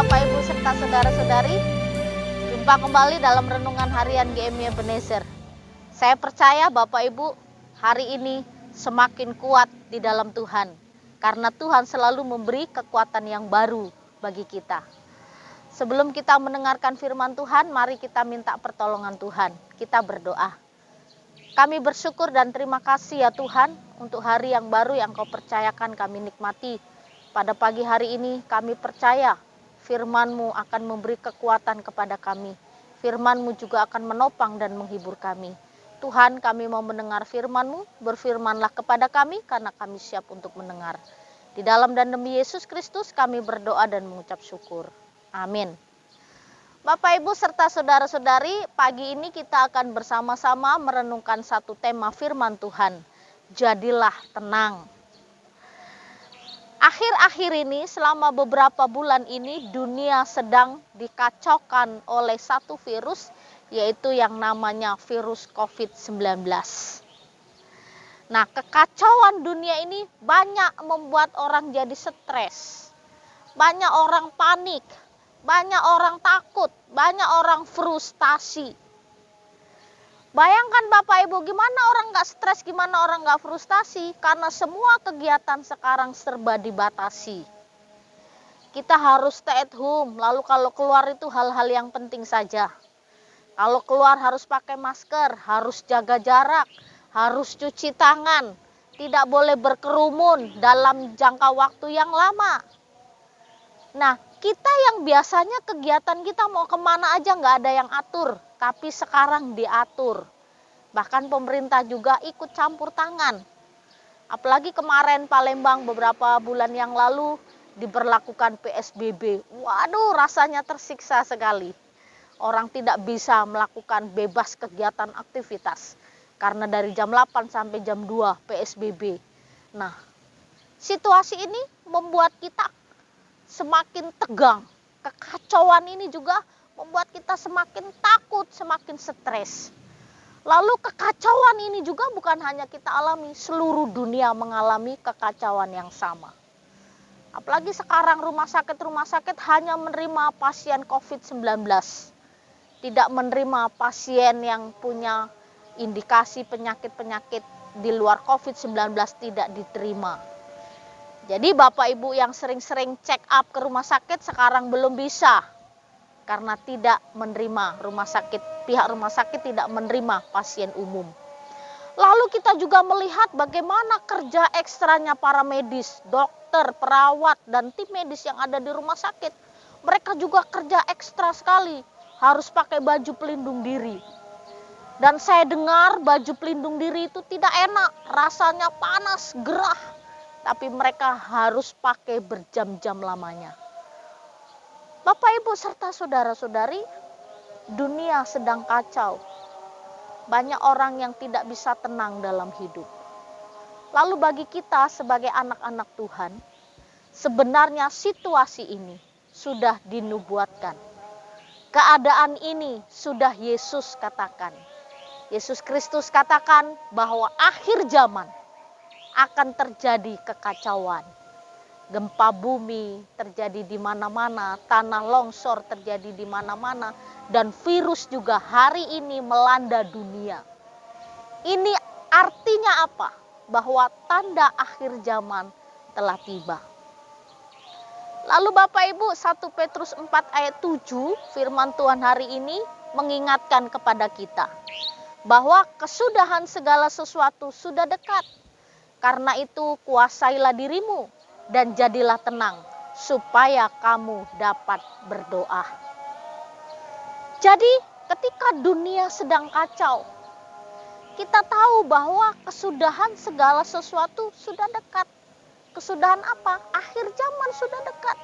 Bapak, Ibu, serta saudara-saudari. Jumpa kembali dalam Renungan Harian GMI Ebenezer. Saya percaya Bapak Ibu hari ini semakin kuat di dalam Tuhan. Karena Tuhan selalu memberi kekuatan yang baru bagi kita. Sebelum kita mendengarkan firman Tuhan, mari kita minta pertolongan Tuhan. Kita berdoa. Kami bersyukur dan terima kasih ya Tuhan untuk hari yang baru yang Kau percayakan kami nikmati. Pada pagi hari ini kami percaya firman-Mu akan memberi kekuatan kepada kami. Firman-Mu juga akan menopang dan menghibur kami. Tuhan, kami mau mendengar firman-Mu, berfirmanlah kepada kami karena kami siap untuk mendengar. Di dalam dan demi Yesus Kristus kami berdoa dan mengucap syukur. Amin. Bapak, Ibu, serta saudara-saudari, pagi ini kita akan bersama-sama merenungkan satu tema firman Tuhan. Jadilah tenang. Akhir-akhir ini, selama beberapa bulan ini, dunia sedang dikacaukan oleh satu virus, yaitu yang namanya virus COVID-19. Nah, kekacauan dunia ini banyak membuat orang jadi stres. Banyak orang panik, banyak orang takut, banyak orang frustasi. Bayangkan Bapak Ibu, gimana orang gak stres, gimana orang gak frustasi. Karena semua kegiatan sekarang serba dibatasi. Kita harus stay at home, lalu kalau keluar itu hal-hal yang penting saja. Kalau keluar harus pakai masker, harus jaga jarak, harus cuci tangan. Tidak boleh berkerumun dalam jangka waktu yang lama. Nah, kita yang biasanya kegiatan kita mau kemana aja gak ada yang atur. Tapi sekarang diatur. Bahkan pemerintah juga ikut campur tangan. Apalagi kemarin Palembang beberapa bulan yang lalu diberlakukan PSBB. Waduh, rasanya tersiksa sekali. Orang tidak bisa melakukan bebas kegiatan aktivitas. Karena dari jam 8 sampai jam 2 PSBB. Nah, situasi ini membuat kita semakin tegang. Kekacauan ini juga membuat kita semakin takut, semakin stres. Lalu kekacauan ini juga bukan hanya kita alami, seluruh dunia mengalami kekacauan yang sama. Apalagi sekarang rumah sakit hanya menerima pasien COVID-19. Tidak menerima pasien yang punya indikasi penyakit-penyakit di luar COVID-19 tidak diterima. Jadi Bapak Ibu yang sering-sering check up ke rumah sakit sekarang belum bisa. Karena tidak menerima pihak rumah sakit tidak menerima pasien umum. Lalu kita juga melihat bagaimana kerja ekstranya para medis, dokter, perawat, dan tim medis yang ada di rumah sakit. Mereka juga kerja ekstra sekali, harus pakai baju pelindung diri. Dan saya dengar baju pelindung diri itu tidak enak, rasanya panas, gerah. Tapi mereka harus pakai berjam-jam lamanya. Bapak, Ibu, serta saudara-saudari, dunia sedang kacau. Banyak orang yang tidak bisa tenang dalam hidup. Lalu bagi kita sebagai anak-anak Tuhan, sebenarnya situasi ini sudah dinubuatkan. Keadaan ini sudah Yesus katakan. Yesus Kristus katakan bahwa akhir zaman akan terjadi kekacauan. Gempa bumi terjadi di mana-mana, tanah longsor terjadi di mana-mana, dan virus juga hari ini melanda dunia. Ini artinya apa? Bahwa tanda akhir zaman telah tiba. Lalu Bapak Ibu, 1 Petrus 4 ayat 7, firman Tuhan hari ini mengingatkan kepada kita bahwa kesudahan segala sesuatu sudah dekat. Karena itu kuasailah dirimu dan jadilah tenang, supaya kamu dapat berdoa. Jadi ketika dunia sedang kacau, kita tahu bahwa kesudahan segala sesuatu sudah dekat. Kesudahan apa? Akhir zaman sudah dekat.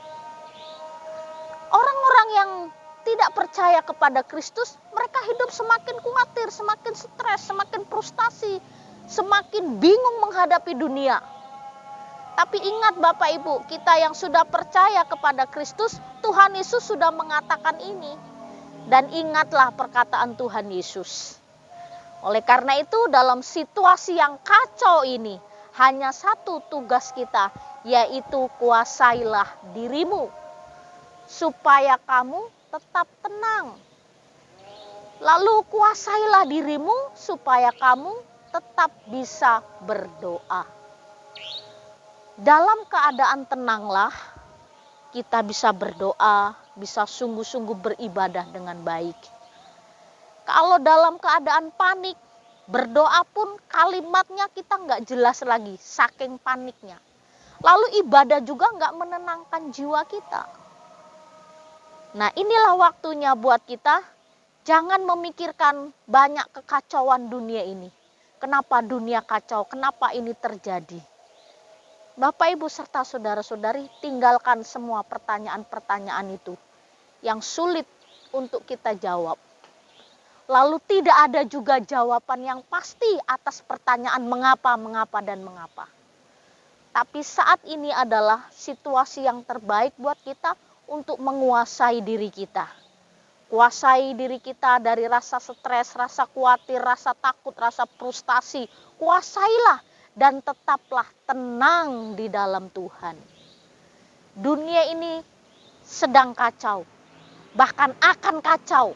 Orang-orang yang tidak percaya kepada Kristus, mereka hidup semakin khawatir, semakin stres, semakin frustasi, semakin bingung menghadapi dunia. Tapi ingat Bapak Ibu, kita yang sudah percaya kepada Kristus, Tuhan Yesus sudah mengatakan ini. Dan ingatlah perkataan Tuhan Yesus. Oleh karena itu dalam situasi yang kacau ini, hanya satu tugas kita, yaitu kuasailah dirimu. supaya kamu tetap tenang. Lalu kuasailah dirimu supaya kamu tetap bisa berdoa. Dalam keadaan tenanglah kita bisa berdoa, bisa sungguh-sungguh beribadah dengan baik. Kalau dalam keadaan panik, berdoa pun kalimatnya kita nggak jelas lagi, saking paniknya. Lalu ibadah juga nggak menenangkan jiwa kita. Nah, inilah waktunya buat kita jangan memikirkan banyak kekacauan dunia ini. Kenapa dunia kacau? Kenapa ini terjadi? Bapak, Ibu, serta saudara-saudari, tinggalkan semua pertanyaan-pertanyaan itu yang sulit untuk kita jawab. Lalu tidak ada juga jawaban yang pasti atas pertanyaan mengapa, dan mengapa. Tapi saat ini adalah situasi yang terbaik buat kita untuk menguasai diri kita. Kuasai diri kita dari rasa stres, rasa khawatir, rasa takut, rasa frustasi. Kuasailah dan tetaplah tenang di dalam Tuhan. Dunia ini sedang kacau, bahkan akan kacau.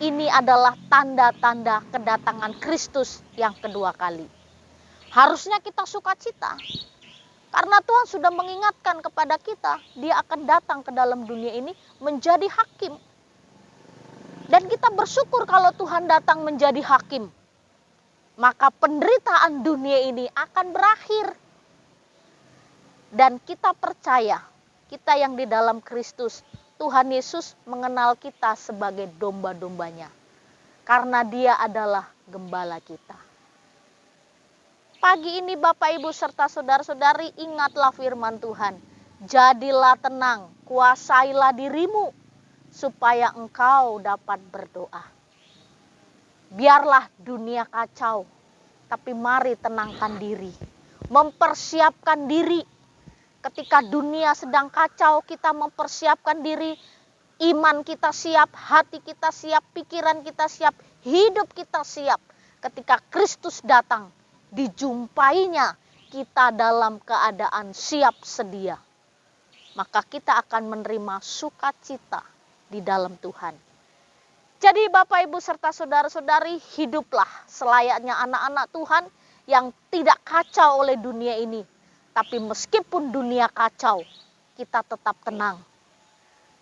Ini adalah tanda-tanda kedatangan Kristus yang kedua kali. Harusnya kita sukacita. Karena Tuhan sudah mengingatkan kepada kita, Dia akan datang ke dalam dunia ini menjadi hakim. Dan kita bersyukur kalau Tuhan datang menjadi hakim. Maka penderitaan dunia ini akan berakhir. Dan kita percaya, kita yang di dalam Kristus, Tuhan Yesus mengenal kita sebagai domba-dombanya. Karena Dia adalah gembala kita. Pagi ini Bapak, Ibu, serta saudara-saudari, ingatlah firman Tuhan. Jadilah tenang, kuasailah dirimu, supaya engkau dapat berdoa. Biarlah dunia kacau, tapi mari tenangkan diri. Mempersiapkan diri. Ketika dunia sedang kacau, kita mempersiapkan diri. Iman kita siap, hati kita siap, pikiran kita siap, hidup kita siap. Ketika Kristus datang, dijumpainya kita dalam keadaan siap sedia. Maka kita akan menerima sukacita di dalam Tuhan. Jadi Bapak, Ibu, serta saudara-saudari, hiduplah selayaknya anak-anak Tuhan yang tidak kacau oleh dunia ini. Tapi meskipun dunia kacau, kita tetap tenang.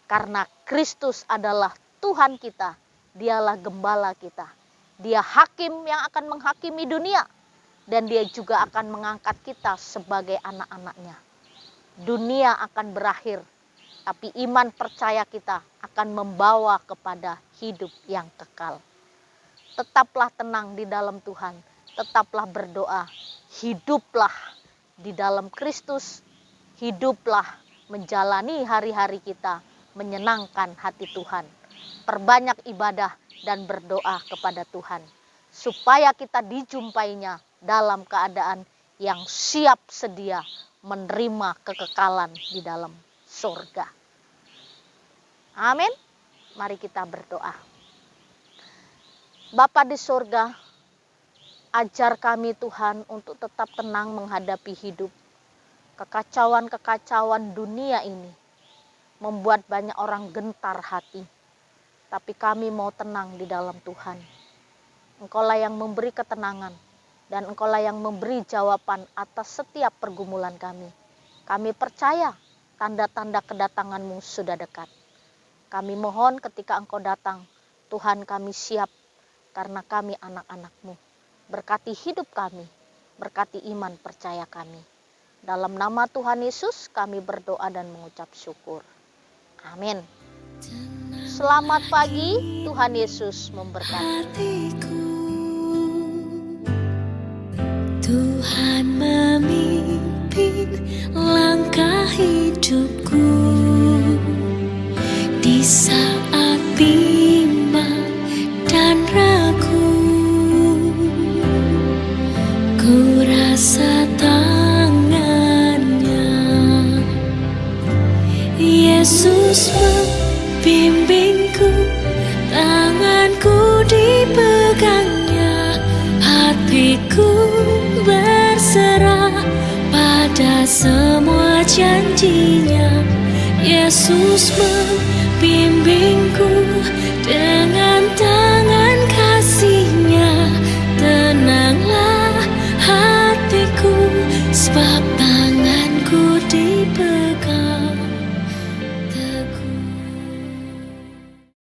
Karena Kristus adalah Tuhan kita, Dialah gembala kita. Dia hakim yang akan menghakimi dunia. Dan Dia juga akan mengangkat kita sebagai anak-anaknya. Dunia akan berakhir, tapi iman percaya kita akan membawa kepada hidup yang kekal. Tetaplah tenang di dalam Tuhan, tetaplah berdoa, hiduplah di dalam Kristus, hiduplah menjalani hari-hari kita menyenangkan hati Tuhan. Perbanyak ibadah dan berdoa kepada Tuhan, supaya kita dijumpainya dalam keadaan yang siap sedia menerima kekekalan di dalam surga. Amin. Mari kita berdoa. Bapa di surga, ajar kami Tuhan untuk tetap tenang menghadapi hidup. Kekacauan-kekacauan dunia ini membuat banyak orang gentar hati. Tapi kami mau tenang di dalam Tuhan. Engkaulah yang memberi ketenangan. Dan Engkaulah yang memberi jawaban atas setiap pergumulan kami. Kami percaya tanda-tanda kedatangan-Mu sudah dekat. Kami mohon ketika Engkau datang, Tuhan, kami siap karena kami anak-anak-Mu. Berkati hidup kami, berkati iman percaya kami. Dalam nama Tuhan Yesus kami berdoa dan mengucap syukur. Amin. Selamat pagi, Tuhan Yesus memberkati. Tuhan memimpin langkah hidupku di saat bimbang dan ragu. Ku rasa tangannya, Yesus membimbingku, tanganku dipegangnya, hatiku berserah pada semua janjinya. Yesus membimbingku.